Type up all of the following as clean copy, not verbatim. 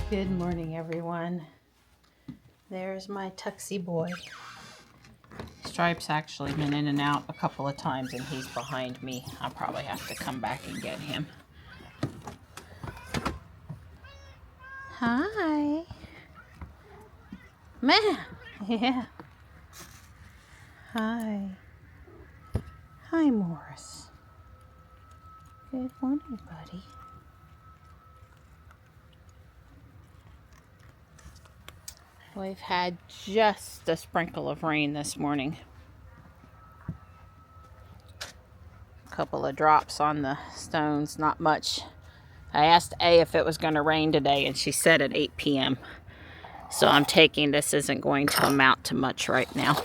Good morning, everyone. There's my tuxie boy. Stripe's actually been in and out a couple of times and he's behind me. I'll probably have to come back and get him. Hi. Man. Yeah. Hi. Hi, Morris. Good morning, buddy. We've had just a sprinkle of rain this morning. A couple of drops on the stones, not much. I asked A if it was going to rain today, and she said at 8 p.m. So I'm taking this isn't going to amount to much right now.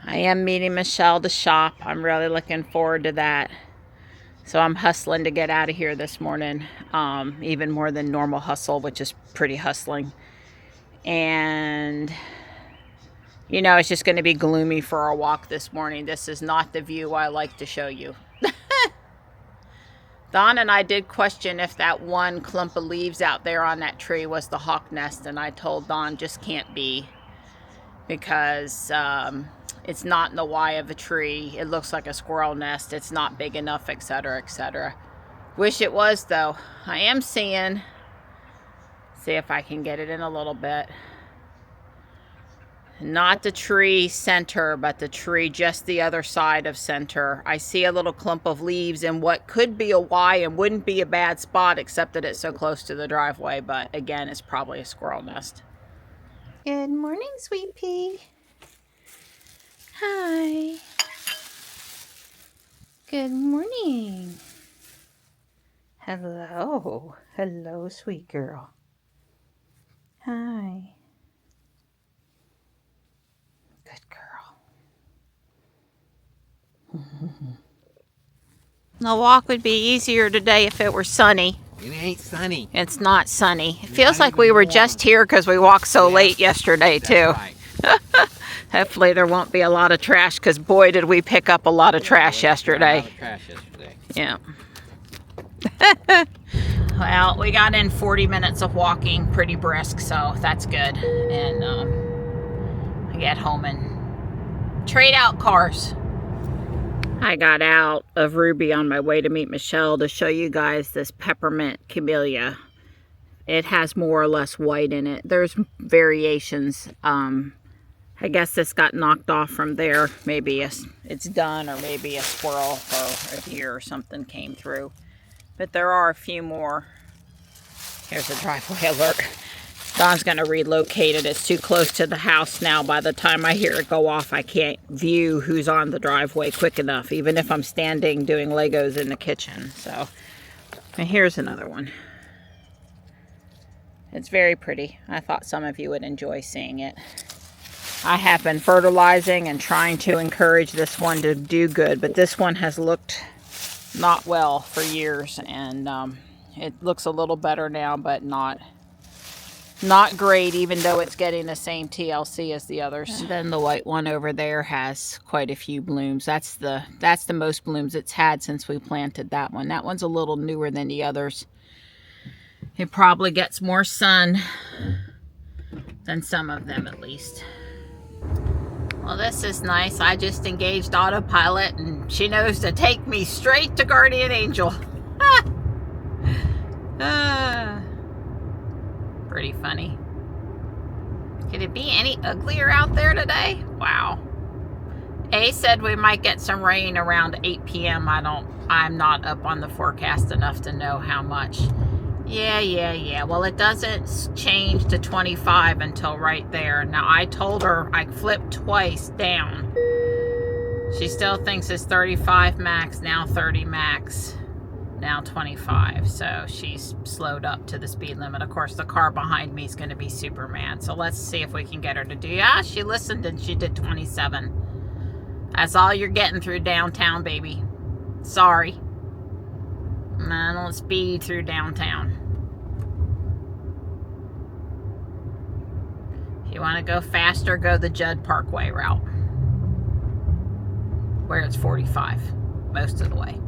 I am meeting Michelle to shop. I'm really looking forward to that. So I'm hustling to get out of here this morning, even more than normal hustle, which is pretty hustling. And, you know, it's just going to be gloomy for our walk this morning. This is not the view I like to show you. Don and I did question if that one clump of leaves out there on that tree was the hawk nest, and I told Don just can't be, because it's not in the Y of a tree. It looks like a squirrel nest. It's not big enough, etc., etc. Wish it was, though. I am seeing, see if I can get it in a little bit. Not the tree center, but the tree just the other side of center. I see a little clump of leaves in what could be a Y and wouldn't be a bad spot, except that it's so close to the driveway. But again, it's probably a squirrel nest. Good morning, sweet pea. Hi. Good morning. Hello. Hello, sweet girl. Hi. Good girl. The walk would be easier today if it were sunny. It ain't sunny. It's not sunny. It feels like we were just here because we walked so late yesterday, too. Right. Hopefully there won't be a lot of trash, because boy, did we pick up a lot of trash yesterday. A lot of trash yesterday. Yeah. Well, we got in 40 minutes of walking, pretty brisk, so that's good. And I get home and trade out cars. I got out of Ruby on my way to meet Michelle to show you guys this peppermint camellia. It has more or less white in it. There's variations. I guess this got knocked off from there. Maybe it's done, or maybe a squirrel or a deer or something came through. But there are a few more. Here's a driveway alert. Don's going to relocate it. It's too close to the house now. By the time I hear it go off, I can't view who's on the driveway quick enough, even if I'm standing doing Legos in the kitchen. So, and here's another one. It's very pretty. I thought some of you would enjoy seeing it. I have been fertilizing and trying to encourage this one to do good, but this one has looked not well for years, and it looks a little better now, but not great, even though it's getting the same TLC as the others. And then the white one over there has quite a few blooms. That's the most blooms it's had since we planted that one. That one's a little newer than the others. It probably gets more sun than some of them, at least. Well, this is nice. I just engaged autopilot, and she knows to take me straight to Guardian Angel. Pretty funny. Could it be any uglier out there today? Wow. A said we might get some rain around 8 p.m. I'm not up on the forecast enough to know how much. Yeah. Well, it doesn't change to 25 until right there. Now, I told her I flipped twice down. She still thinks it's 35 max, now 30 max, now 25. So she's slowed up to the speed limit. Of course, the car behind me is going to be super mad. So let's see if we can get her to do. Yeah, she listened and she did 27. That's all you're getting through downtown, baby. Sorry. I don't speed through downtown. If you want to go faster, go the Judd Parkway route, where it's 45 most of the way.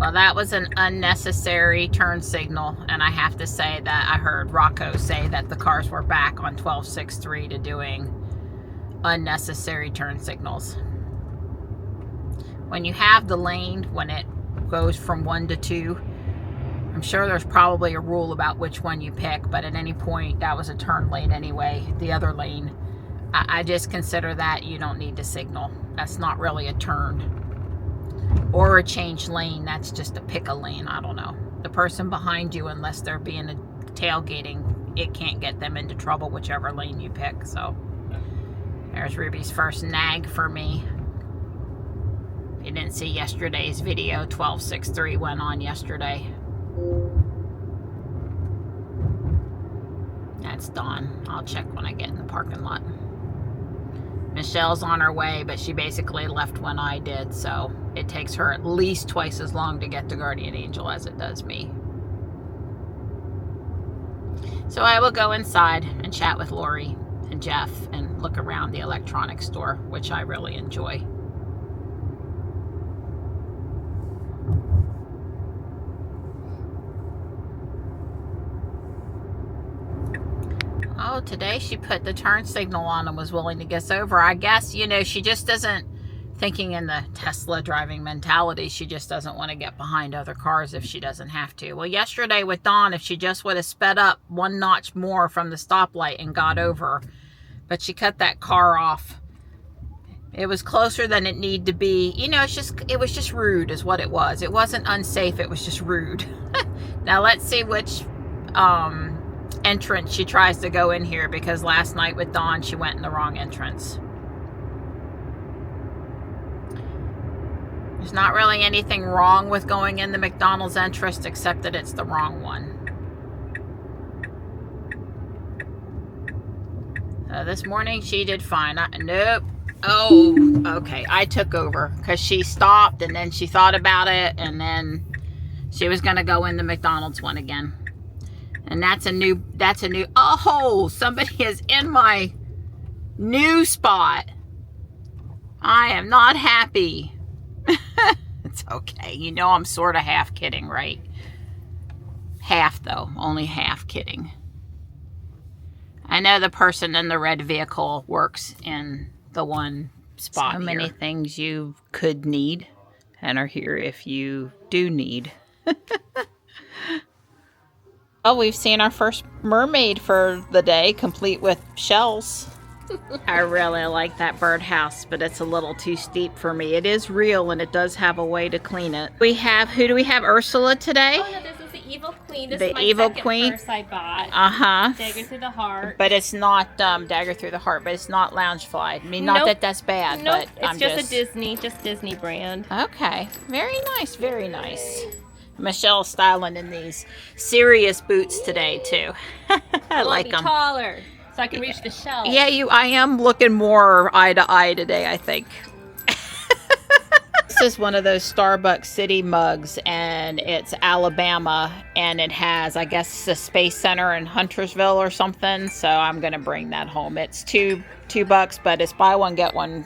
Well, that was an unnecessary turn signal, and I have to say that I heard Rocco say that the cars were back on 1263 to doing unnecessary turn signals. When you have the lane, when it goes from 1 to 2, I'm sure there's probably a rule about which one you pick, but at any point, that was a turn lane anyway, the other lane. I just consider that you don't need to signal. That's not really a turn. Or a change lane, that's just a pick a lane, I don't know. The person behind you, unless they're being a tailgating, it can't get them into trouble whichever lane you pick. So there's Ruby's first nag for me. If you didn't see yesterday's video, 1263 went on yesterday. That's Dawn. I'll check when I get in the parking lot. Michelle's on her way, but she basically left when I did, so it takes her at least twice as long to get to Guardian Angel as it does me. So I will go inside and chat with Lori and Jeff and look around the electronics store, which I really enjoy. Oh, today she put the turn signal on and was willing to get us over. I guess, you know, she just doesn't, thinking in the Tesla driving mentality, she just doesn't want to get behind other cars if she doesn't have to. Well, yesterday with Dawn, if she just would have sped up 1 notch more from the stoplight and got over, but she cut that car off. It was closer than it needed to be. You know, it was just rude is what it was. It wasn't unsafe, it was just rude. Now let's see which entrance she tries to go in here, because last night with Dawn she went in the wrong entrance. There's not really anything wrong with going in the McDonald's entrance except that it's the wrong one. This morning she did fine. Nope. Oh, okay. I took over because she stopped and then she thought about it and then she was going to go in the McDonald's one again. And that's a new, oh, somebody is in my new spot. I am not happy. It's okay. You know I'm sort of half kidding, right? Half though, only half kidding. I know the person in the red vehicle works in the one spot. So many things you could need and are here if you do need. Oh, we've seen our first mermaid for the day, complete with shells. I really like that birdhouse, but it's a little too steep for me. It is real, and it does have a way to clean it. We have, who do we have? Ursula today? Oh, no, this is the Evil Queen. This the is my Evil second Queen. purse I bought. Uh-huh. Dagger Through the Heart. But it's not Dagger Through the Heart, but it's not Loungefly. I mean, not that that's bad, nope. but It's just a Disney brand. Okay. Very nice, very nice. Michelle's styling in these serious boots today, too. I like them. Taller, so I can reach the shelf. Yeah, I am looking more eye to eye today, I think. This is one of those Starbucks City mugs, and it's Alabama, and it has, I guess, a Space Center in Huntersville or something, so I'm going to bring that home. It's $2, but it's buy one, get one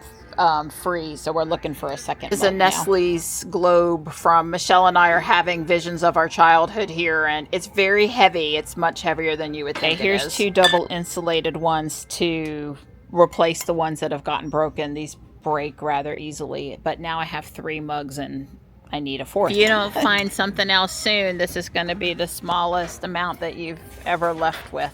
free, so we're looking for a second. This is a Nestle's globe from Michelle and I are having visions of our childhood here, and it's very heavy. It's much heavier than you would think. Okay, here's 2 double insulated ones to replace the ones that have gotten broken. These break rather easily, but now I have 3 mugs and I need a 4th. If you don't find something else soon, this is going to be the smallest amount that you've ever left with.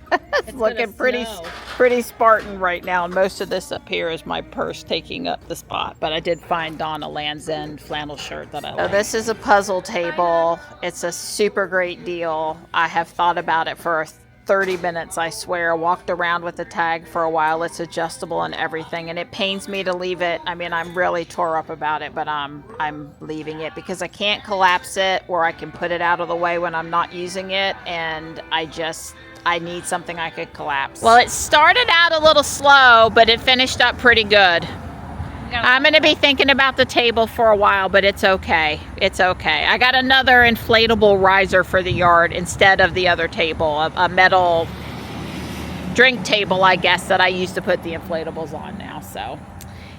It's looking pretty Spartan right now, and most of this up here is my purse taking up the spot, but I did find Dawn a Land's End flannel shirt that I like. So this is a puzzle table. It's a super great deal. I have thought about it for 30 minutes, I swear. Walked around with the tag for a while. It's adjustable and everything, and it pains me to leave it. I mean, I'm really tore up about it, but I'm leaving it because I can't collapse it, or I can put it out of the way when I'm not using it, and I need something I could collapse. Well, it started out a little slow, but it finished up pretty good. I'm going to be thinking about the table for a while, but it's okay. It's okay. I got another inflatable riser for the yard instead of the other table, a metal drink table, I guess, that I used to put the inflatables on now. So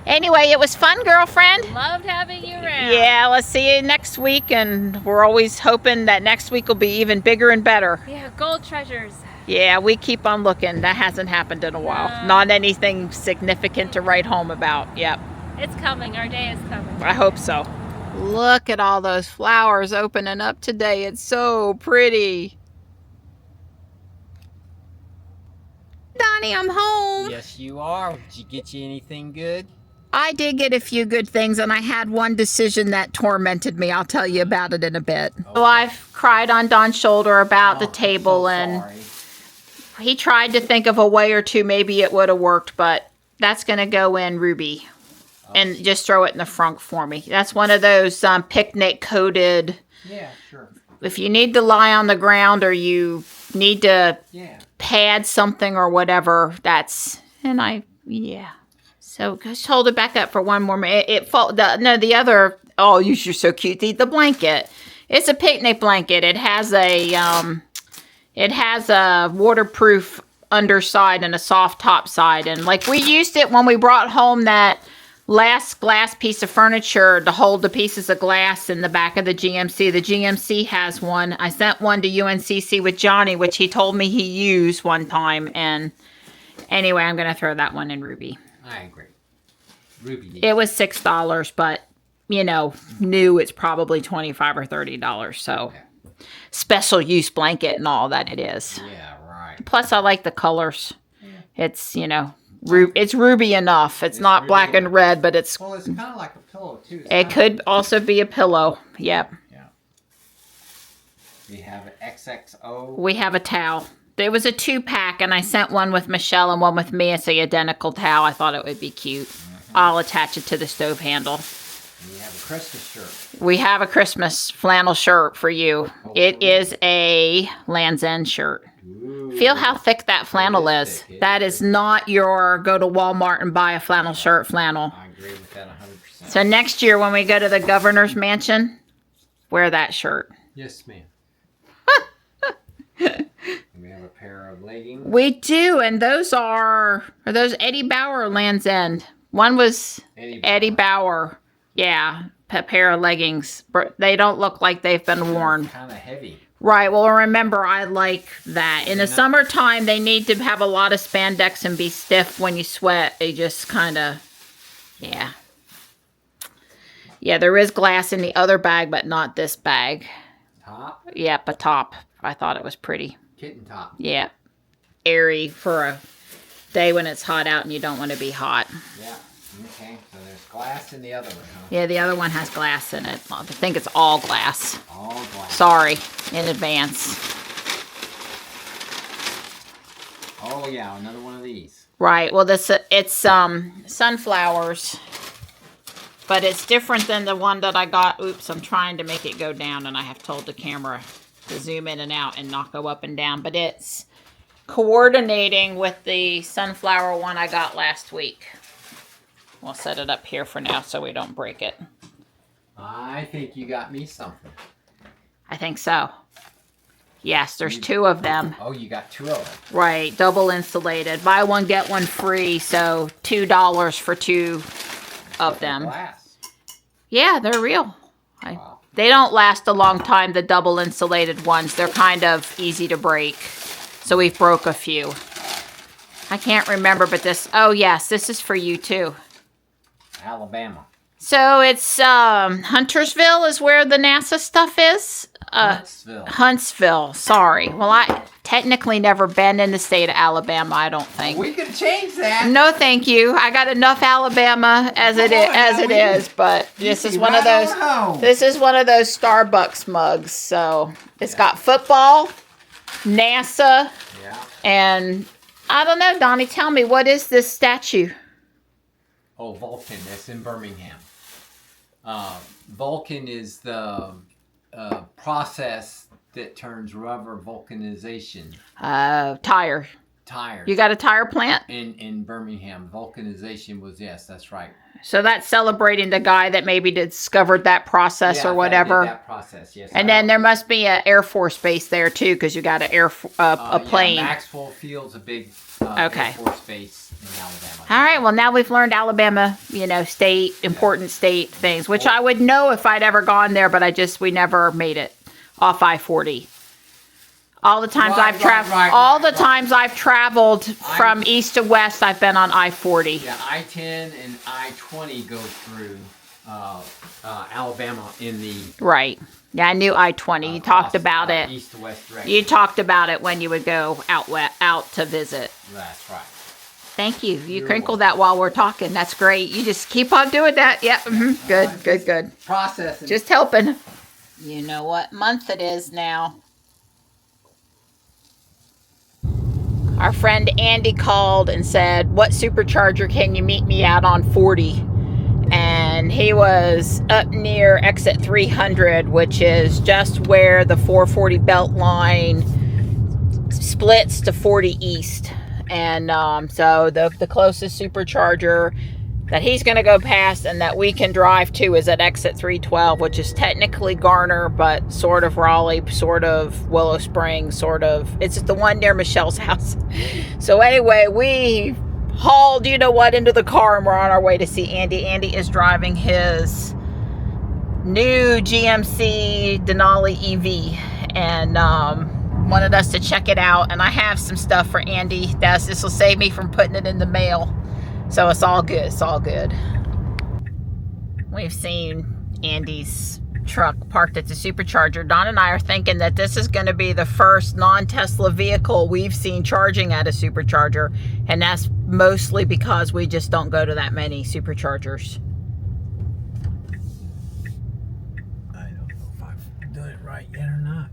Anyway, it was fun, girlfriend. Loved having you around. Yeah, let's see you next week, and we're always hoping that next week will be even bigger and better. Yeah, gold treasures. Yeah, we keep on looking. That hasn't happened in a while. No. Not anything significant to write home about. Yep. It's coming. Our day is coming. I hope so. Look at all those flowers opening up today. It's so pretty. Donnie, I'm home. Yes, you are. Did you get you anything good? I did get a few good things, and I had one decision that tormented me. I'll tell you about it in a bit. So I've cried on Don's shoulder about the table, and he tried to think of a way or two maybe it would have worked, but that's going to go in Ruby. And just throw it in the front for me. That's one of those picnic coated. Yeah, sure. If you need to lie on the ground or you need to pad something or whatever, that's, and yeah. So just hold it back up for one more minute. The other, oh, you're so cute. The blanket. It's a picnic blanket. It has a waterproof underside and a soft top side. And like we used it when we brought home that last glass piece of furniture to hold the pieces of glass in the back of the GMC. The GMC has one. I sent one to UNCC with Johnny, which he told me he used one time. And anyway, I'm going to throw that one in Ruby. I agree. Ruby. It was $6, but, you know, new it's probably $25 or $30. So special use blanket and all that it is. Yeah, right. Plus, I like the colors. It's, you know, it's ruby enough. It's not black and red, but it's... Well, it's kind of like a pillow, too. It could also be a pillow. Yep. Yeah. We have an XXO. We have a towel. There was a 2-pack, and I sent one with Michelle and one with me. It's an identical towel. I thought it would be cute. I'll attach it to the stove handle. And we have a Christmas shirt. We have a Christmas flannel shirt for you. It is a Land's End shirt. Ooh. Feel how thick that flannel is. That is not your go to Walmart and buy a flannel shirt flannel. I agree with that 100%. So next year when we go to the governor's mansion, wear that shirt. Yes, ma'am. We have a pair of leggings. We do, and those are those Eddie Bauer or Land's End? One was Eddie Bauer. Yeah, a pair of leggings. They don't look like they've been worn. Kind of heavy. Right. Well, remember, I like that. In the summertime, they need to have a lot of spandex and be stiff when you sweat. They just kind of, yeah. Yeah, there is glass in the other bag, but not this bag. Top? Yep, a top. I thought it was pretty. Kitten top. Yeah. Airy for a day when it's hot out and you don't want to be hot. Yeah. Okay. So there's glass in the other one, huh? Yeah, the other one has glass in it. I think it's all glass. All glass. Sorry in advance. Oh, yeah. Another one of these. Right. Well, it's sunflowers. But it's different than the one that I got. Oops, I'm trying to make it go down, and I have told the camera to zoom in and out and not go up and down. But it's coordinating with the sunflower one I got last week. We'll set it up here for now so we don't break it. I think you got me something. I think so. Yes, there's 2 of them. Oh, you got 2 of them. Right, double insulated. Buy one, get one free. So $2 for 2 of them. Glass. Yeah, they're real. Wow. They don't last a long time, the double insulated ones. They're kind of easy to break. So we've broke a few. I can't remember, but this... Oh, yes, this is for you, too. Alabama. So it's Huntersville is where the NASA stuff is. Huntsville. Sorry. Well, I technically never been in the state of Alabama. I don't think. We can change that. No, thank you. I got enough Alabama as it is. But this is one of those. This is one of those Starbucks mugs. So it's got football, NASA, and I don't know. Donnie, tell me, what is this statue? Oh, Vulcan. That's in Birmingham. Vulcan is the process that turns rubber vulcanization. Tires. You got a tire plant? In Birmingham. Vulcanization was, yes, that's right. So that's celebrating the guy that maybe discovered that process or whatever. That process, yes. And then there must be an Air Force base there too, because you got a plane. Yeah, Maxwell Field's a big Air Force base. in Alabama. All right, well, now we've learned Alabama, state, important state things, which I would know if I'd ever gone there, but we never made it off I-40. All the times I've traveled from east to west, I've been on I-40. Yeah, I-10 and I-20 go through Alabama in the... Right. Yeah, I knew I-20. You talked about it. East to west direction. You talked about it when you would go out to visit. That's right. Thank you. You crinkle that while we're talking. That's great. You just keep on doing that. Yep. Good. Processing. Just helping. You know what month it is now. Our friend Andy called and said, what supercharger can you meet me out on 40? And he was up near exit 300, which is just where the 440 belt line splits to 40 east. And so the closest supercharger that he's going to go past and that we can drive to is at exit 312, which is technically Garner, but sort of Raleigh, sort of Willow Springs, sort of. It's the one near Michelle's house. So anyway, we hauled, into the car, and we're on our way to see Andy. Andy is driving his new GMC Denali EV and wanted us to check it out. And I have some stuff for Andy. This will save me from putting it in the mail. So it's all good. It's all good. We've seen Andy's truck parked at the supercharger. Don and I are thinking that this is going to be the first non-Tesla vehicle we've seen charging at a supercharger. And that's mostly because we just don't go to that many superchargers. I don't know if I've done it right yet or not.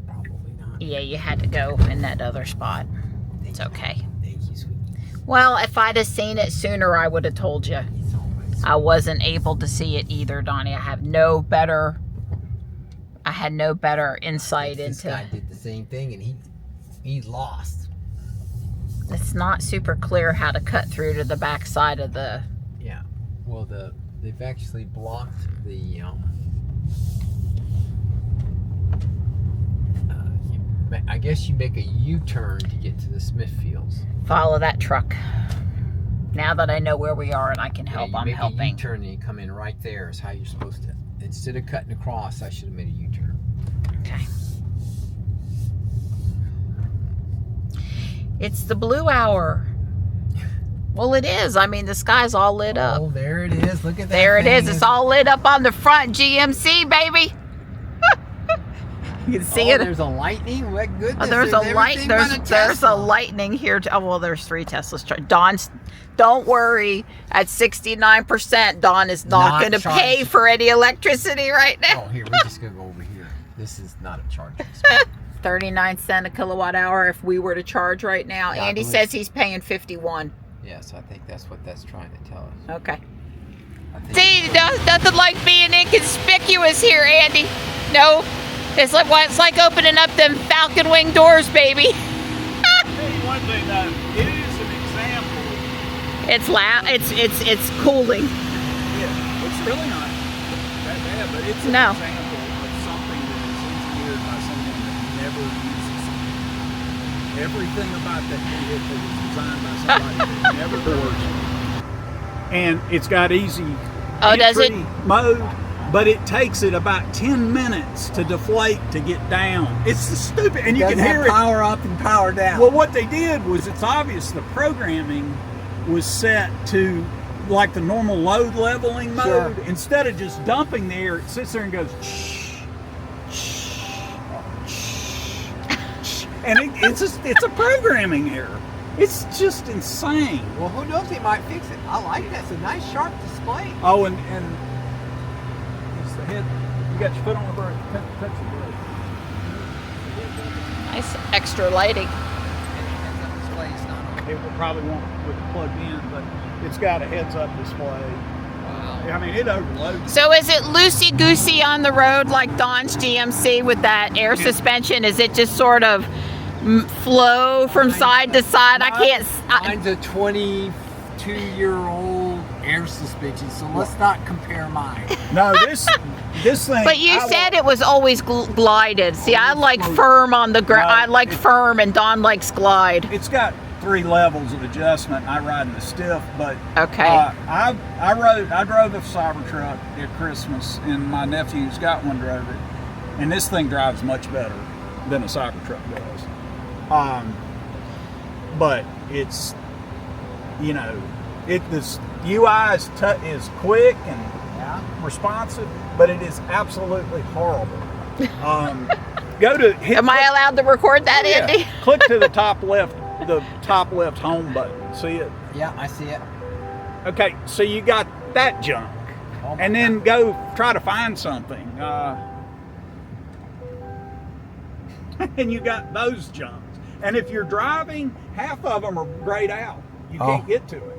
Probably not. Yeah, you had to go in that other spot. It's okay. Thank you, sweetie. Well, if I'd have seen it sooner, I would have told you. I wasn't able to see it either, Donnie. I had no better insight into. This guy did the same thing, and he's lost. It's not super clear how to cut through to the back side of the. Yeah. Well, they've actually blocked the. I guess you make a U-turn to get to the Smithfields. Follow that truck. Now that I know where we are and I can help, I'm helping. You make a U-turn and you come in right there is how you're supposed to. Instead of cutting across, I should have made a U-turn. Okay. It's the blue hour. Well, it is. I mean, the sky's all lit up. Oh, there it is. Look at that. There it is. It's all lit up on the front. GMC, baby. You can see it. There's a lightning. What goodness. Oh, there's a lightning here. Oh, well, there's 3 Teslas. Dawn's, don't worry. At 69%, Dawn is not going to pay for any electricity right now. Oh, here, we're just going to go over here. This is not a charging spot. 39 cents a kilowatt hour if we were to charge right now. Yeah, Andy says he's paying 51. Yes, I think that's what that's trying to tell us. Okay. See, nothing like being inconspicuous here, Andy. No. It's like opening up them Falcon Wing doors, baby. I'll tell you one thing though, it is an example. It's loud. It's cooling. Yeah, it's really not that bad, but it's an example of something that is engineered by someone that never uses it. Everything about that vehicle was designed by somebody that never does. And it's got easy entry mode. But it takes it about 10 minutes to deflate to get down. It's stupid, and you can hear it. Power up and power down. Well, what they did was, it's obvious the programming was set to like the normal load leveling mode. Sure. Instead of just dumping the air, it sits there and goes shh, shh, shh, and it's a programming error. It's just insane. Well, who knows? They might fix it. I like that. It's a nice sharp display. Oh, and head, you got your foot on the brake, touch the brake. Nice extra lighting. It probably won't with it plugged in, but it's got a heads-up display. Wow. I mean, it overloads. So is it loosey-goosey on the road like Dawn's GMC with that air suspension? Is it just sort of flow from side to side? Mine's a 22-year-old air suspension, so let's not compare mine. No, this thing. But you said it was always glided. See, I like firm on the ground. I like firm, and Dawn likes glide. It's got 3 levels of adjustment. I ride in the stiff, but Okay. I drove a Cybertruck at Christmas, and my nephew's got one, drove it, and this thing drives much better than a Cybertruck does. But it's, you know, this UI is quick and responsive, but it is absolutely horrible. Go to hit. Am I allowed to record that, Andy? Click to the top left home button. See it? Yeah, I see it. Okay, so you got that junk, Oh my and then go try to find something. And you got those junks. And if you're driving, half of them are grayed out. You can't get to it.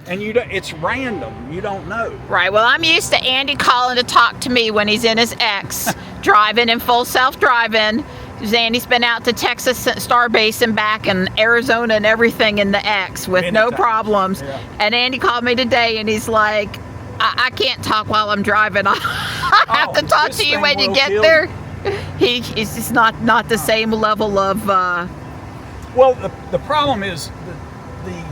And it's random. You don't know. Right. Well, I'm used to Andy calling to talk to me when he's in his X, driving in full self-driving. Andy's been out to Texas Starbase and back, and Arizona and everything in the X with no problems. Yeah. And Andy called me today, and he's like, I can't talk while I'm driving. I have to talk this to you thing when you will get kill there. He's just not the same level of. Well, the problem is the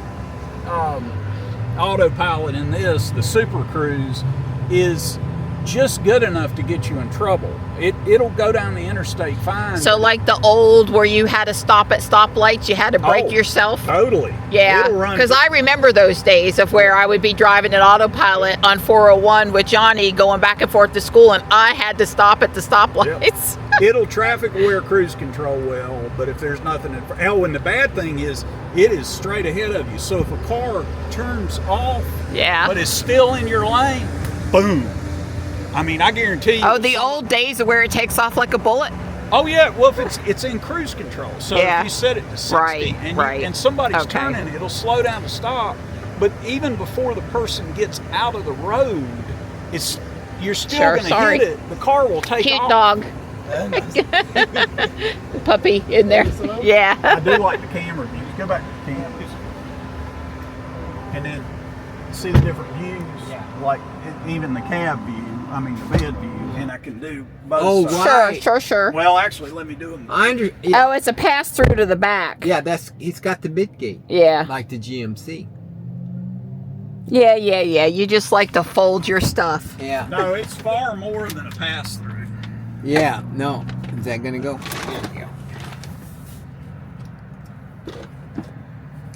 autopilot in this, the Super Cruise, is just good enough to get you in trouble. It'll go down the interstate fine. So like the old where you had to stop at stoplights, you had to brake yourself. Totally. Yeah, because I remember those days of where I would be driving an autopilot on 401 with Johnny going back and forth to school, and I had to stop at the stoplights. It'll traffic aware cruise control well, but if there's nothing in front, and the bad thing is, it is straight ahead of you. So if a car turns off, but is still in your lane, boom. I mean, I guarantee you. Oh, the old days of where it takes off like a bullet. Oh yeah, well if it's in cruise control, so if you set it to 60 and somebody's turning, it'll slow down to stop. But even before the person gets out of the road, you're still going to hit it. The car will take Cute off. dog. Puppy in there. Yeah. I do like the camera views. Go back to the cameras, and then see the different views. Like even the cab view. I mean the bed view, and I can do both sides. Sure. Well, actually, let me do them. Oh, it's a pass through to the back. Yeah, he's got the mid gate. Yeah. Like the GMC. Yeah. You just like to fold your stuff. Yeah. No, it's far more than a pass through. Yeah. No. Is that gonna go? Here we go.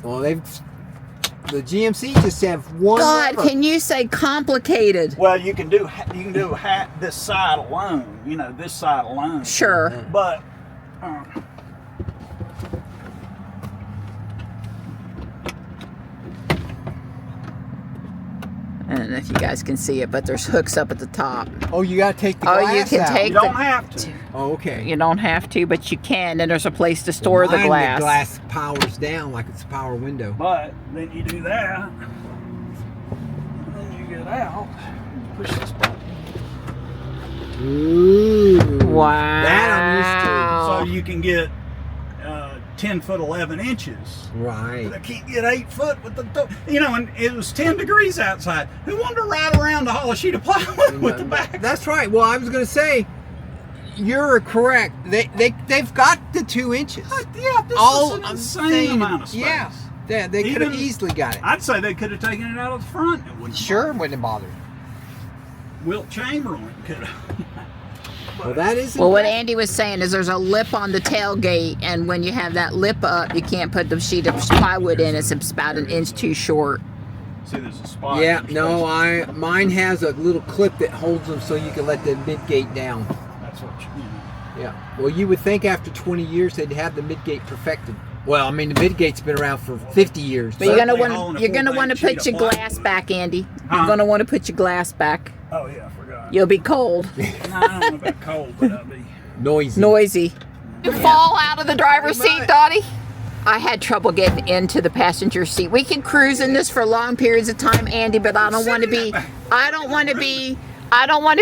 Well, the GMC just have one. God, lever. can you say complicated? Well, you can do this side alone. You know, this side alone. Sure. But I don't know if you guys can see it, but there's hooks up at the top. Oh, you gotta take the glass you can out. take you don't have to. Oh, okay. You don't have to, but you can, and there's a place to store the Mine, glass. The glass powers down like it's a power window. But then you do that, and then you get out, push this button. Ooh. Wow. That I'm used to. So you can get 10 foot 11 inches. Right. But I can't get 8 foot with the, and it was 10 degrees outside. Who wanted to ride around to haul a sheet of plywood with the back? That's right. Well, I was going to say, you're correct. They've got the 2 inches. Yeah, this is an insane amount of space. Yeah, they could have easily got it. I'd say they could have taken it out of the front. It wouldn't Wouldn't have bothered. Wilt Chamberlain could have. Well, that is. Well, what Andy was saying is there's a lip on the tailgate, and when you have that lip up, you can't put the sheet of plywood in. It's about an inch too short. See, there's a spot. Yeah, no, mine has a little clip that holds them so you can let the midgate down. That's what you know. Yeah. Well, you would think after 20 years they'd have the midgate perfected. Well, I mean, the midgate's been around for 50 years. But you're gonna want to put your glass back, Andy. You're gonna want to put your glass back. Oh yeah, I forgot. You'll be cold. No, I don't know about cold, but I'll be Noisy. You fall out of the driver's seat, Dottie? I had trouble getting into the passenger seat. We can cruise in this for long periods of time, Andy, but I don't want to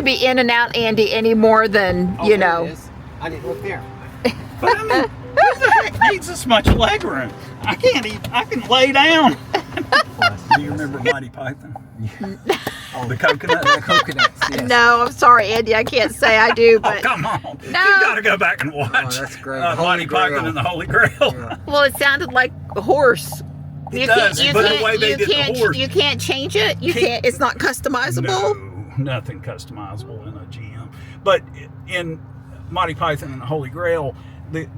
be in and out, Andy, any more than, There it is. I didn't look there. But I mean, who the heck needs this much leg room? I can't even. I can lay down. Do you remember Monty Python? Oh, the coconut. The coconuts, yes. No, I'm sorry, Andy. I can't say I do, Oh, but come on. No. You got to go back and watch. Oh, that's great. Monty Python and the Holy Grail. Yeah. well, it sounded like a horse. It does, but the way they did the horse. You can't change it. You can't. It's not customizable. No, nothing customizable in a GM. But in Monty Python and the Holy Grail, the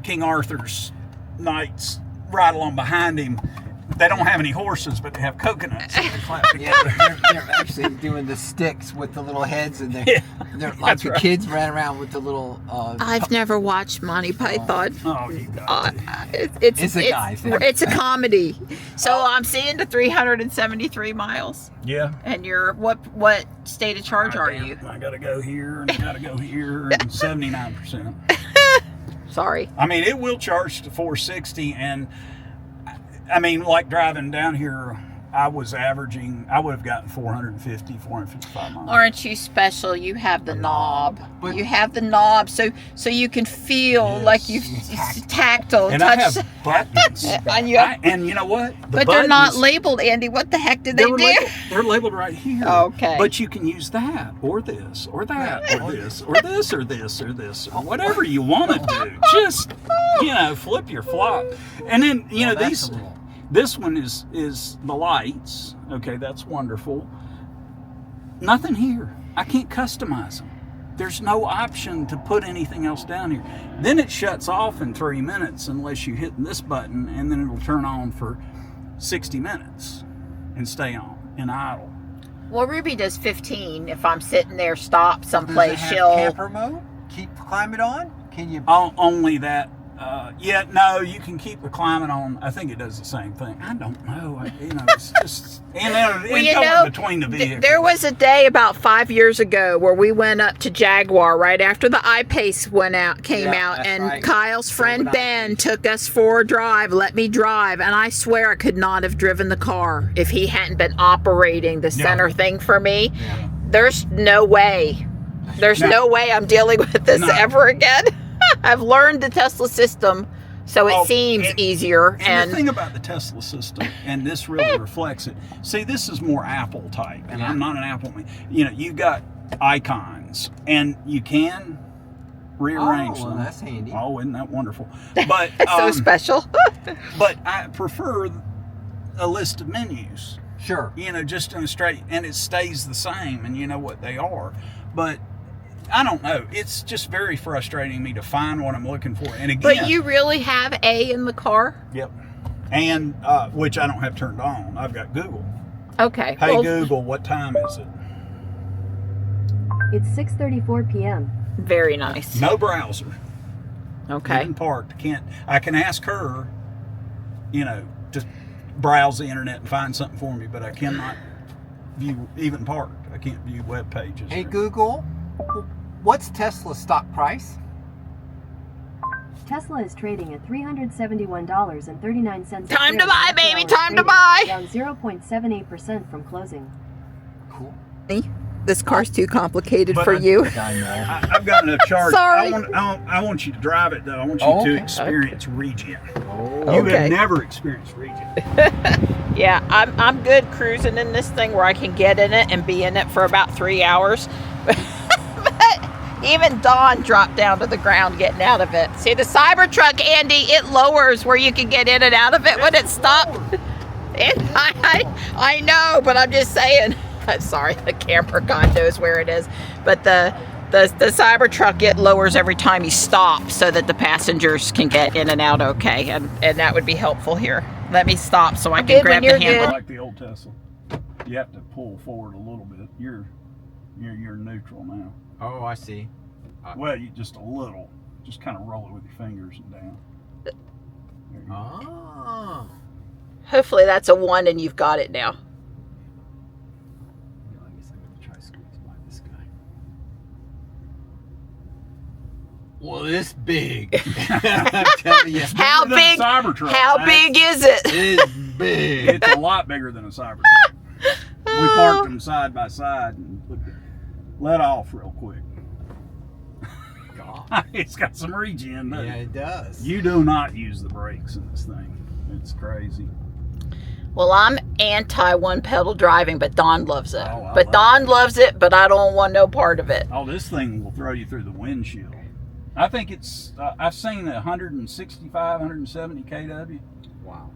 King Arthur's knights ride along behind him. They don't have any horses, but they have coconuts. So they clap Yeah, together. they're actually doing the sticks with the little heads, and Yeah, they're like that's the right. kids ran around with the little. I've never watched Monty Python. Oh, you got it. It's a guy thing. It's a comedy. So I'm seeing the 373 miles. Yeah. And you're what state of charge are you? I got to go here, and I got to go here, and 79%. Sorry. I mean, it will charge to 460, and I mean, like driving down here, I would have gotten 450, 455 miles. Aren't you special? You have the knob. But- You have the knob, so you can feel Yes. like you've tactile And touch. I have buttons. And you have- and you know what? The but they're not buttons- labeled, Andy. What the heck did they do? They're labeled right here. Okay. But you can use that, or this, or that, or this, or this, or this, or this, or whatever you want to do. Just, flip your flop. And then, Well, that's these... a little- This one is the lights. Okay, that's wonderful. Nothing here. I can't customize them. There's no option to put anything else down here. Then it shuts off in 3 minutes unless you hit this button, and then it'll turn on for 60 minutes and stay on in idle. Well, Ruby does 15. If I'm sitting there, stop Does it someplace, have she'll. camper mode? Keep climate on? Can you? Only that. No, you can keep the climate on. I think it does the same thing. I don't know. It's just and going between the vehicles. There was a day about 5 years ago where we went up to Jaguar right after the I-Pace came Yeah, out, that's and right. Kyle's friend Silver Ben I-Pace. took us for a drive, let me drive, and I swear I could not have driven the car if he hadn't been operating the center thing for me. Yeah. There's no way. There's No. no way I'm dealing with this No. ever again. I've learned the Tesla system, so it seems easier. And the thing about the Tesla system, and this really reflects it. See, this is more Apple type, and I'm not an Apple man. You've got icons, and you can rearrange Oh, well, them. that's handy. Oh, isn't that wonderful? But so special. but I prefer a list of menus. Sure. Just in a straight, and it stays the same, and you know what they are. But I don't know. It's just very frustrating me to find what I'm looking for. And again, But you really have A in the car? Yep. And which I don't have turned on. I've got Google. Okay. Hey well, Google, what time is it? It's 6:34 p.m. very nice. No browser. Okay. Even parked. I can ask her, to browse the internet and find something for me, but I cannot view even parked. I can't view web pages. Hey Google, what's Tesla's stock price? Tesla is trading at $371.39. Time to buy, baby, per time to trading, buy. Down 0.78% from closing. Cool. This car's too complicated But for I- you. I know. I've got enough charge. Sorry. I want you to drive it, though. I want you Oh, to okay. experience regen. Oh. You Okay. have never experienced regen. Yeah, I'm good cruising in this thing where I can get in it and be in it for about 3 hours. But even Dawn dropped down to the ground getting out of it. See, the Cybertruck, Andy, it lowers where you can get in and out of it when it stopped. And I know, but I'm just saying. Sorry, the camper guy knows where it is. But the Cybertruck, it lowers every time you stop so that the passengers can get in and out okay. And that would be helpful here. Let me stop so I can good grab when the you're handle. good. Like the old Tesla, you have to pull forward a little bit. You're neutral now. Oh, I see. Well, you just a little. Just kind of roll it with your fingers and down. There you go. Oh. Hopefully that's a 1 and you've got it now. I guess I'm gonna try to squeeze by this guy. Well, it's big. I'm telling you, How Bigger than a big? Cybertruck. How big is it? it's big. It's a lot bigger than a Cybertruck. We parked them side by side and let off real quick. God. It's got some regen, doesn't Yeah, it? it does. You do not use the brakes in this thing. It's crazy. Well, I'm anti one pedal driving, but Don loves it. Oh, I but love Don it. loves it, but I don't want no part of it. Oh, this thing will throw you through the windshield. I think it's, I've seen 165, 170 kW. Wow.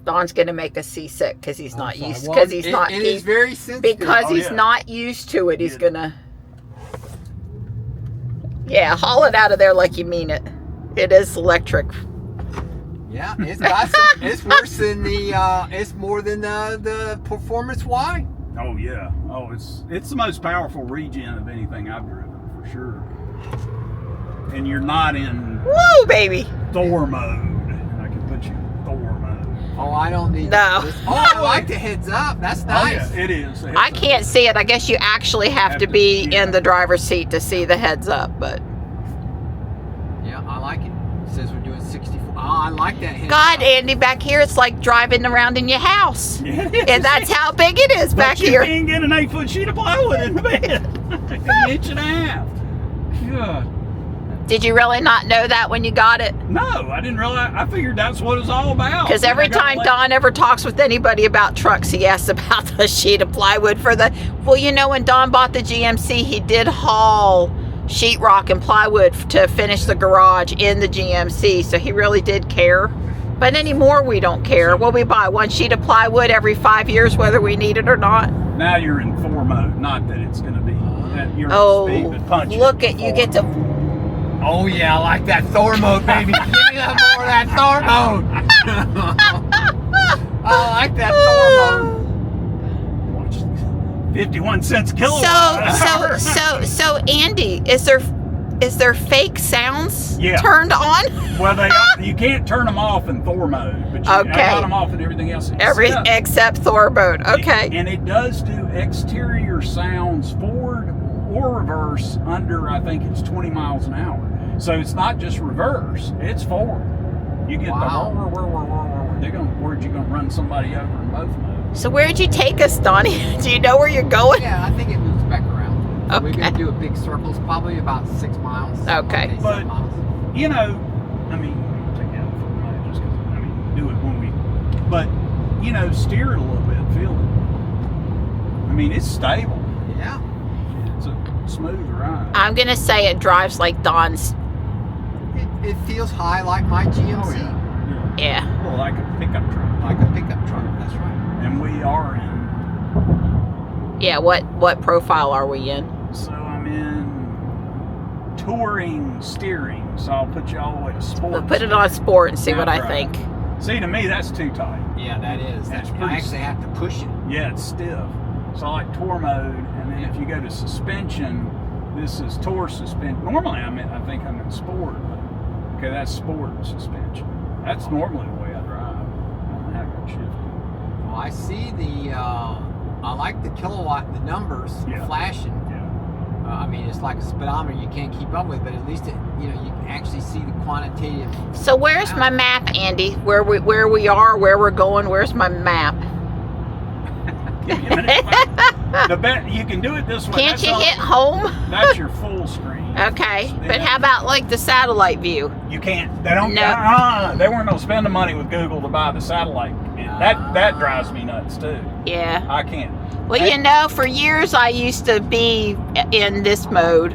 Don's gonna make us seasick because he's not used. Well, Because he's not. It is very sensitive. Because Oh, he's yeah. not used to it. He's Yeah. gonna. Yeah, haul it out of there like you mean it. It is electric. Yeah, it's got some, it's worse than the it's more than the Performance Y. Oh yeah. Oh, it's the most powerful regen of anything I've driven for sure. And you're not in Woo, baby. Thor mode. I can put you in Thor mode. Oh, I don't need No. this. Oh, I like the heads up. That's nice. Oh yeah, it is. I can't see it. I guess you actually have to be in the driver's seat to see the heads up, but Yeah, I like it. It says we're doing 64. Oh, I like that heads God, up. Andy, back here it's like driving around in your house. Yeah, it is. And that's how big it is back But you here. can't get an 8-foot sheet of plywood in the bed. An inch and a half. God. Did you really not know that when you got it? No, I didn't realize. I figured that's what it's all about. Because every I got time like- Don ever talks with anybody about trucks, he asks about the sheet of plywood for the. Well, you know, when Don bought the GMC, he did haul sheetrock and plywood to finish the garage in the GMC, so he really did care. But anymore, we don't care. Well, we buy one sheet of plywood every 5 years, whether we need it or not. Now you're in Thor mode. Not that it's going to be. That you're Oh, in speed, but punch look it at you get to. Oh yeah, I like that Thor mode, baby. Give me that more of that Thor mode. I like that Thor mode. Watch 51 cents kilowatt. So Andy, is there fake sounds Yeah. turned on? Well, they are, you can't turn them off in Thor mode, but I Okay. got them off and everything else. Except Thor mode. Okay. And it does do exterior sounds forward or reverse under, I think it's 20 miles an hour. So it's not just reverse, it's forward. You get Wow. the they're gonna, where'd you gonna run somebody over in both modes? So where'd you take us, Donnie? Do you know where you're going? Yeah, I think it moves back around. So we're Okay. gonna do a big circle. It's probably about 6 miles. Okay. 7 But- miles. You know, I mean, take that for a minute just because, I mean, do it when we, but, you know, steer it a little bit, feel it. I mean, it's stable. Yeah. It's a smooth ride. I'm gonna say it drives like Don's. It feels high like my GMC. Yeah. Well, like a pickup truck. Like a pickup truck. That's right. And we are in, Yeah. What profile are we in? so I'm in touring steering, so I'll put you all the way to sport. We'll put it on sport and see what I Right. think. See, to me, that's too tight. Yeah, that is. That's I pretty actually have to push it. Yeah, it's stiff. So I like tour mode, and then if you go to suspension, this is tour suspension. Normally, I think I'm in sport. But, okay, that's sport suspension. That's normally the way I drive. I don't have good shifting. Well, I see the. I like the kilowatt, the numbers Yeah. flashing. Yeah. I mean, it's like a speedometer you can't keep up with, but at least you can actually see the quantitative. So where's my map, Andy? Where we are, where we're going? Where's my map? Give me a minute. The bet you can do it this way. Can't That's you all- hit home? That's your full screen. Okay, but how about like the satellite view? You can't. They don't. No. They weren't gonna spend the money with Google to buy the satellite. That drives me nuts too. Yeah. I can't. Well, you know, for years I used to be in this mode,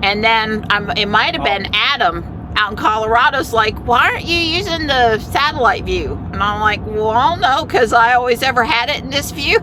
and then it might have been Adam out in Colorado's like, why aren't you using the satellite view? And I'm like, well, I don't know, because I always ever had it in this view.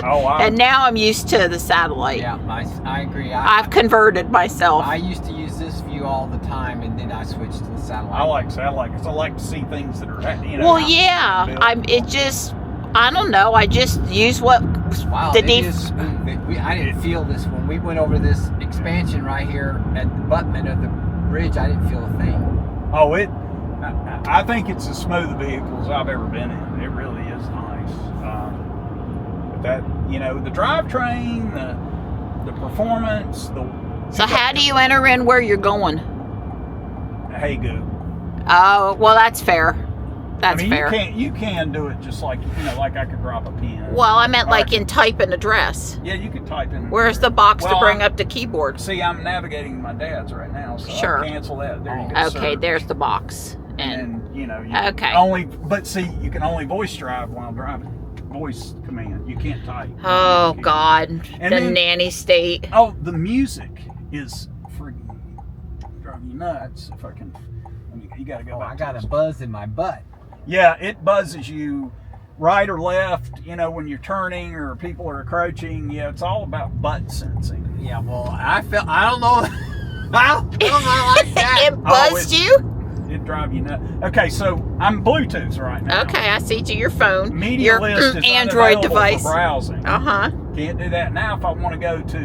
Oh, wow. And now I'm used to the satellite. Yeah, I agree. I've converted myself. I used to use this view all the time, and then I switched to the satellite. I like satellite because I like to see things that are, Well, yeah, I don't know. I just use what Wow, the it is smooth. I didn't feel this when we went over this expansion right here at the abutment of the bridge. I didn't feel a thing. Oh, I think it's as smooth a vehicle as I've ever been in. It really is nice. But that, the drivetrain, the performance, So how do you enter in where you're going? Hey, go. Oh, well, that's fair. That's fair. You can do it just like like I could drop a pin. Well, I meant like in type an address. Yeah, you can type in. Where's the box to Well, bring up the keyboard? See, I'm navigating my dad's right now, so Sure. I'll cancel that. There you go. Okay, search. there's the box. And you know, you Okay. but see, you can only voice drive while driving. Voice command. You can't type. Oh, God. And the then- nanny state. Oh, the music is freaking driving you nuts. If I can, you got to go Oh, back. I to got this. a buzz in my butt. Yeah, it buzzes you right or left, you know, when you're turning or people are approaching. Yeah, it's all about butt sensing. Yeah, well, I don't know. I don't like that. It buzzed you? It drive you nuts. Okay, so I'm Bluetooth right now. Okay, I see to your phone. Media Your list is Android unavailable device. for browsing. Uh-huh. Can't do that now if I want to go to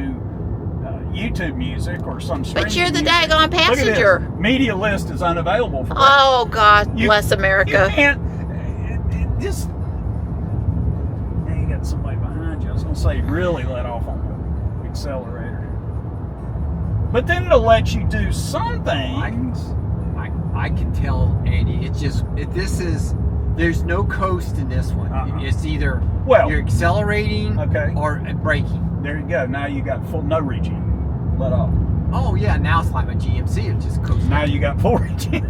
YouTube music or some streaming But you're the music. daggone Look at this. passenger. Media list is unavailable for Oh, God You- bless You America. can't. It just. Yeah, you got somebody behind you. I was gonna say really let off on the accelerator, but then it'll let you do some things. I can tell, Andy. It's just there's no coast in this one. Uh-uh. It's either Well, you're accelerating okay. or braking. There you go. Now you got full no regen. Let off. Oh yeah, now it's like a GMC. It just coasts. Now you got full regen,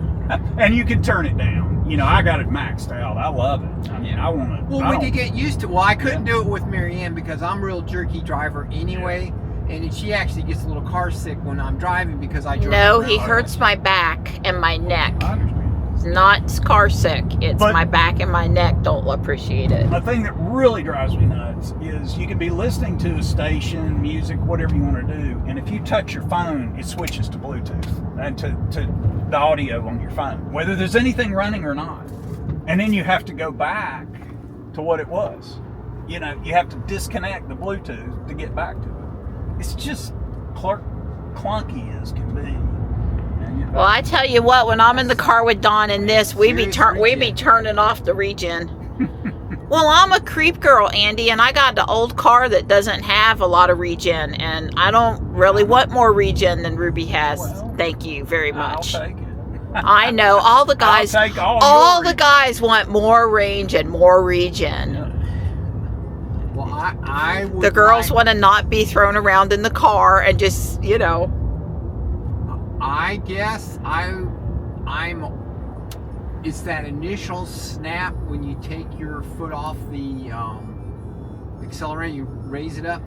and you can turn it down. You know, I got it maxed out. I love it. I mean, I want to. Well, when you get used to, I couldn't do it with Marianne because I'm a real jerky driver anyway, and she actually gets a little car sick when I'm driving because I drive. No, around. he hurts my back and my neck. I understand. It's not car sick. It's But- my back and my neck don't appreciate it. The thing that really drives me nuts is you can be listening to a station, music, whatever you want to do, and if you touch your phone, it switches to Bluetooth and to the audio on your phone, whether there's anything running or not. And then you have to go back to what it was. You know, you have to disconnect the Bluetooth to get back to it. It's just clunky as can be. And you- Well, I tell you what, when I'm in the car with Dawn and this, we be turning off the regen. Well, I'm a creep girl, Andy, and I got an old car that doesn't have a lot of regen, and I don't really want more regen than Ruby has. Well, Thank you very much. I'll take it. I know all the guys. I'll take All your the guys want more range and more regen. Well, I would The girls like- want to not be thrown around in the car and just, you know. I guess I'm. It's that initial snap when you take your foot off the accelerator, you raise it up.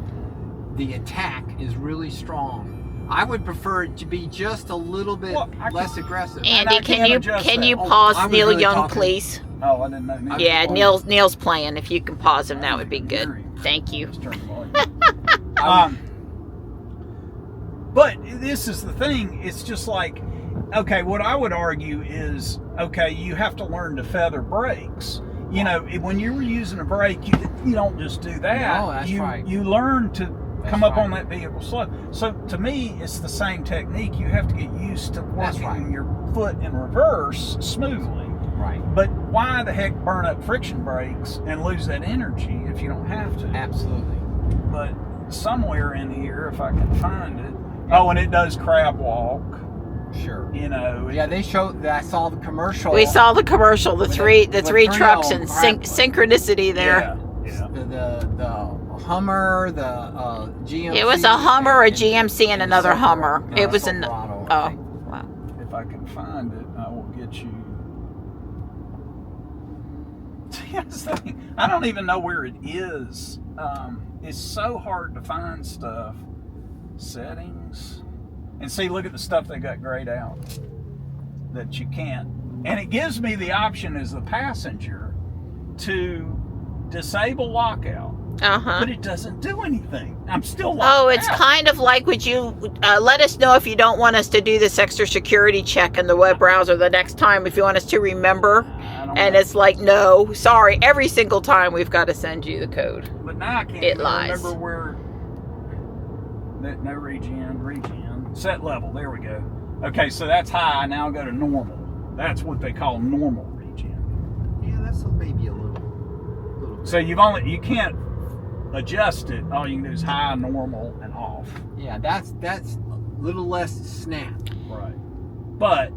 The attack is really strong. I would prefer it to be just a little bit Well, I less aggressive. And Andy, I can't adjust can that. you Oh, pause I was Neil really Young, talking- please? Oh, I didn't know. Neil Yeah, was on. Neil's playing. If you can pause him, that would be good. Thank you. Just turn the volume. But this is the thing. It's just like, okay, what I would argue is, okay, you have to learn to feather brakes. You know, when you're using a brake, you don't just do that. No, that's right. You learn to That's come up right. on that vehicle slow. So to me, it's the same technique. You have to get used to That's working right. your foot in reverse smoothly. Right. But why the heck burn up friction brakes and lose that energy if you don't have to? Absolutely. But somewhere in here, if I can find it. Oh, and it does crab walk. Sure. You know. Yeah, they showed that. I saw the commercial. We saw the commercial, the With three the three three trucks of them, and right. synchronicity there. Yeah. the Hummer, the GMC. It was a Hummer, a and- GMC, and another Hummer. No, It was an Silverado, I oh think. wow. If I can find it, I will get you. See, that's the thing. I don't even know where it is. It's so hard to find stuff. Settings. And see, look at the stuff they got grayed out that you can't. And it gives me the option as the passenger to disable lockout, Uh-huh. but it doesn't do anything. I'm still locked Oh, it's out. kind of like, would you let us know if you don't want us to do this extra security check in the web browser the next time, if you want us to remember? I don't And know. it's like, no, sorry, every single time we've got to send you the code. But now I can't It even lies. remember where. No regen. Set level. There we go. Okay, so that's high. Now I go to normal. That's what they call normal regen. Yeah, that's maybe a little. So you can't adjust it. All you can do is high, normal, and off. Yeah, that's a little less snap. Right. But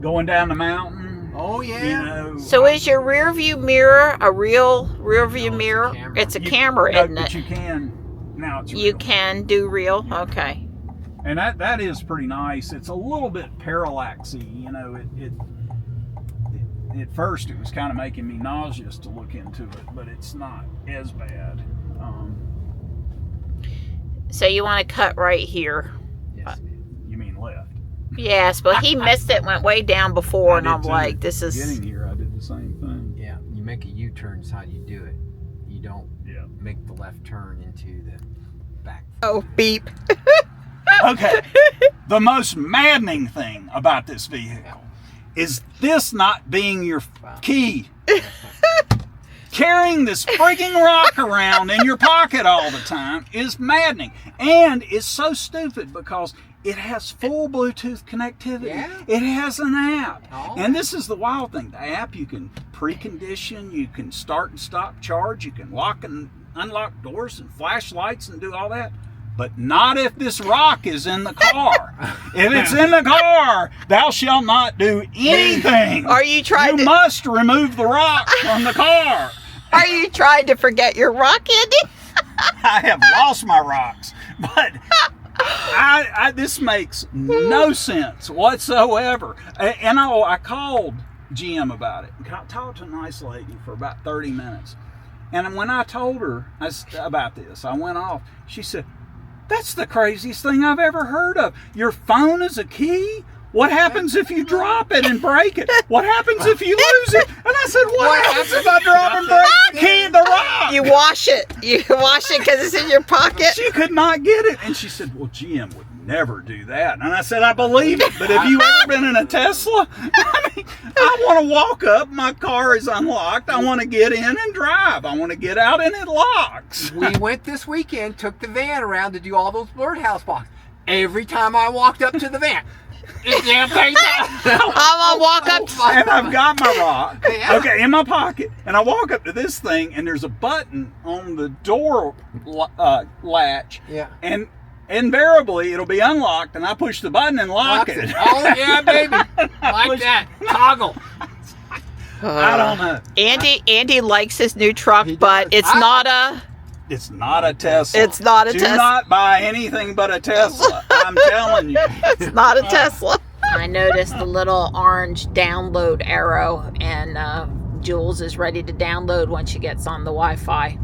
going down the mountain, Oh yeah. you know. So is your rear view mirror a real rear view No, it's a mirror? camera. It's a you- camera, no, isn't but it? you can. Now it's You real. can do real? Okay. And that is pretty nice. It's a little bit parallaxy, you know. at first it was kind of making me nauseous to look into it, but it's not as bad. So you want to cut right here. Yes. You mean left? Yes, but he missed it, went way down before, and I I'm did too. like, this is... Getting here, I did the same thing. Yeah, you make a U-turn is how you do it. You don't Yeah. make the left turn into the back. Oh, beep. Okay, the most maddening thing about this vehicle is this not being your key. Carrying this frigging rock around in your pocket all the time is maddening. And it's so stupid because it has full Bluetooth connectivity. Yeah. It has an app. Oh. And this is the wild thing. The app you can precondition, you can start and stop charge, you can lock and unlock doors and flashlights and do all that. But not if this rock is in the car. If it's in the car, thou shalt not do anything. Are you trying You to... must remove the rock from the car. Are you trying to forget your rock, Andy? I have lost my rocks, but this makes no sense whatsoever. And I called GM about it. I talked to a nice lady for about 30 minutes. And when I told her about this, I went off. She said, "That's the craziest thing I've ever heard of. Your phone is a key? What happens if you drop it and break it? What happens if you lose it?" And I said, what happens if I drop and break the key in the rock? You wash it. You wash it because it's in your pocket. She could not get it. And she said, well, GM would never do that. And I said, I believe it. But have you ever been in a Tesla? I mean, I want to walk up. My car is unlocked. I want to get in and drive. I want to get out and it locks. We went this weekend, took the van around to do all those birdhouse boxes. Every time I walked up to the van, it's damn thing. I'm gonna walk up to... And I've got my rock, Yeah. okay, in my pocket. And I walk up to this thing, and there's a button on the door latch. Yeah. And invariably, it'll be unlocked, and I push the button and lock it. Oh, yeah, baby. Like that. Toggle. I don't know. Andy likes his new truck, He but does. it's not a... It's not a Tesla. It's not a Do Tesla. not buy anything but a Tesla. I'm telling you. It's not a Tesla. I noticed the little orange download arrow, and Jules is ready to download when she gets on the Wi-Fi.